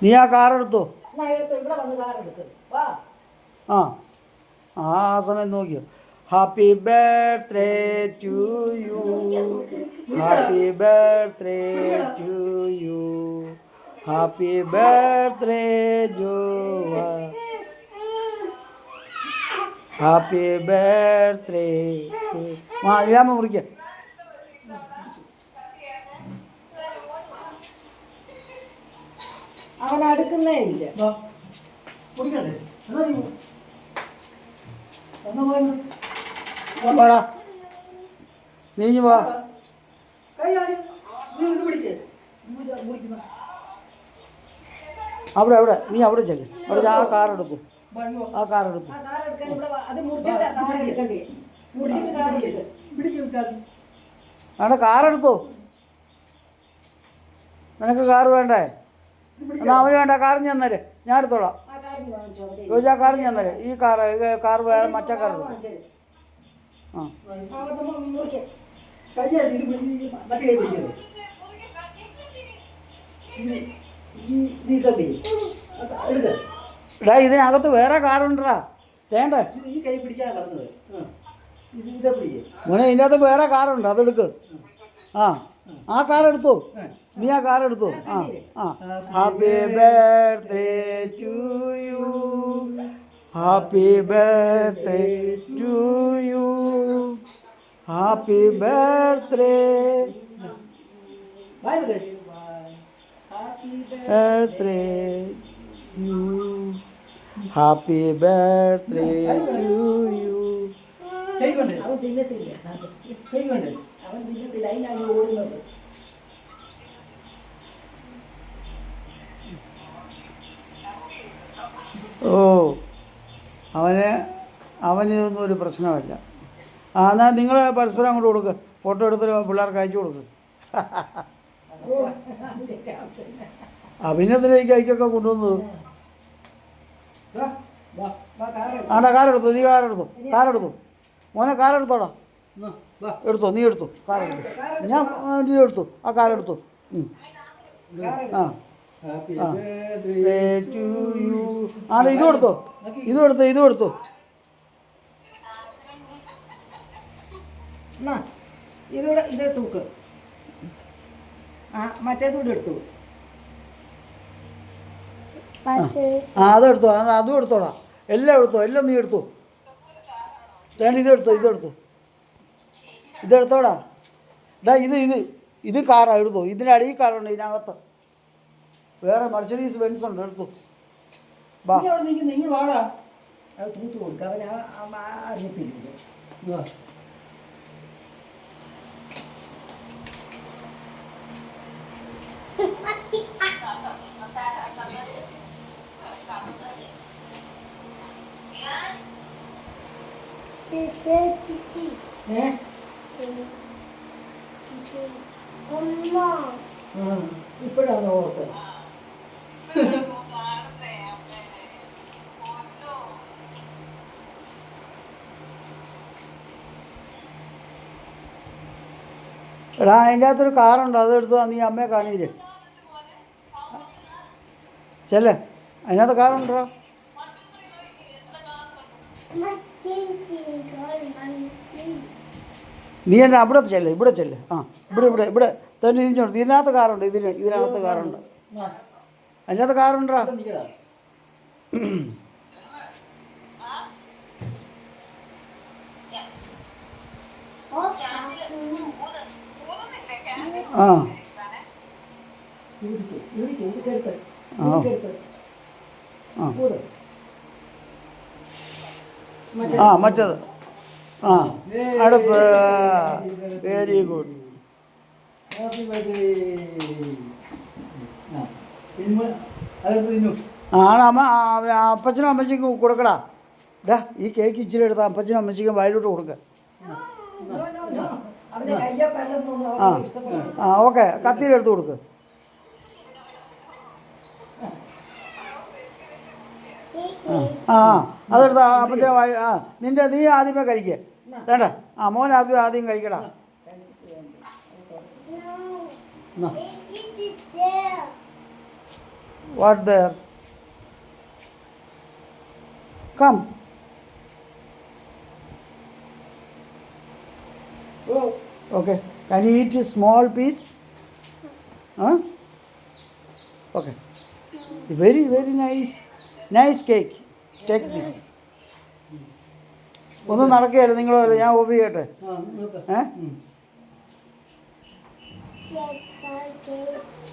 നീ ആ കാർ എടുത്തോ. ആ ആ സമയം നോക്കിയോ. Happy birthday to you, happy birthday to you, happy birthday ജോവ, ഹാപ്പി ബർത്ത്ഡേ. ആ ഇല്ലാമ മുറിക്ക. അവൻ അടുക്കുന്നേ ഇല്ല. വാടാ നീഞ്ഞു വാ. അവിടെ അവിടെ നീ അവിടെ ചെല്ല്. അവിടെ ആ കാർ എടുക്കും, ആ കാർ എടുക്കും. അവിടെ കാർ എടുത്തോ. നിനക്ക് കാറ് വേണ്ടേ? എന്നാൽ അവന് വേണ്ട. കാറിന് തന്നേരെ, ഞാൻ എടുത്തോളാം. ചോദിച്ചാൽ ആ കാറിന് തന്നേരെ. ഈ കാർ വേറെ മറ്റേ കാർ എടുക്കും. ആ എടാ ഇതിനകത്ത് വേറെ കാറുണ്ടാ വേണ്ടേ? മോനെ ഇതിൻ്റെ അകത്ത് വേറെ കാറുണ്ട്, അതെടുക്ക്. ആ കാർ എടുത്തോ. നീ ആ കാർ എടുത്തോ. ആ happy birthday to you, happy birthday to you, happy birthday birthday you, happy birthday to you. അവൻ തിന്നത്തില്ല, അതിനാണ് ഓടുന്നത്. ഓ അവനിതൊന്നും ഒരു പ്രശ്നമല്ല. എന്നാൽ നിങ്ങൾ പരസ്പരം അങ്ങോട്ട് കൊടുക്കുക. ഫോട്ടോ എടുത്ത് പിള്ളേർക്ക് അയച്ചു കൊടുക്കുക. അഭിനന്ദനയ്ക്ക് അയക്കൊക്കെ കൊണ്ടുവന്നത്. ആണ്ടാ കാറെടുത്തു. നീ കാറെടുത്തു. കാറെടുത്തു മോനെ, കാറെടുത്തോടാ. എടുത്തോ, നീ എടുത്തു. കാറെടുത്തു. ഞാൻ നീ എടുത്തു. ആ കാറെടുത്തു. ആ ടു യു. ആടെ ഇതും എടുത്തോ, ഇതും എടുത്തോ, ഇതും എടുത്തോ. ഇതൂടെ ഇത് തൂക്ക്. മറ്റേതൂടെ എടുത്തു. അതെടുത്തോ. അതും എടുത്തോടാ. എല്ലാം എടുത്തോ, എല്ലാം നീ എടുത്തു. വേണ്ട ഇതെടുത്തോ, ഇതെടുത്തു, ഇതെടുത്തോടാ. ഇത് കാറാ, എടുത്തോ. ഇതിനടി ഈ കാറുണ്ട്, ഇതിനകത്ത് വേറെ മെർസിഡീസ് ബെൻസ് ഉണ്ട്, എടുത്തു. വാ നിങ്ങൾ വാടാ. അത് തൂത്ത് കൊടുക്കുക. അവൻ അറിയത്തില്ല. ഇപ്പോഴാണ് ഓർത്ത്. എടാ അതിൻ്റെ അകത്തൊരു കാറുണ്ട്, അതെടുത്തോ. നീ അമ്മയെ കാണിയില്ലേ? ചെല്ലേ, അതിനകത്ത് കാറുണ്ടോ? നീ എന്നെ അവിടെ ചെല്ലേ, ഇവിടെ ചെല്ലേ. ഇവിടെ തന്നെ തിരിച്ചോണ്ട്. ഇതിനകത്ത് കാറുണ്ട്, ഇതിനകത്ത് കാറുണ്ട്. അതിനകത്ത് കാറുണ്ടാ. മറ്റേത് അടുത്ത്. Very good. ആണ് അമ്മ. അപ്പച്ചനും അമ്മച്ചിക്കും കൊടുക്കടാ. ഡാ ഈ കേക്ക് ഇച്ചിരി എടുത്ത് അപ്പച്ചനും അമ്മച്ചിക്കും വയലോട്ട് കൊടുക്ക. ഓക്കെ, കത്തിയിലെടുത്ത് കൊടുക്ക്. അതെടുത്ത് അപ്പച്ചനെ നീ ആദ്യമേ കഴിക്കുക. വേണ്ട, മോൻ ആദ്യം കഴിക്കടാ. What there? Come. Oh. Okay. Can you eat a small piece? Huh? Okay. Very, very nice. Nice cake. Take this. ഒന്നും നടക്കുകയല്ല നിങ്ങൾ ഞാൻ ഓഫ് ചെയ്യട്ടെ ആ നോക്കാം ഏ Cake, cake.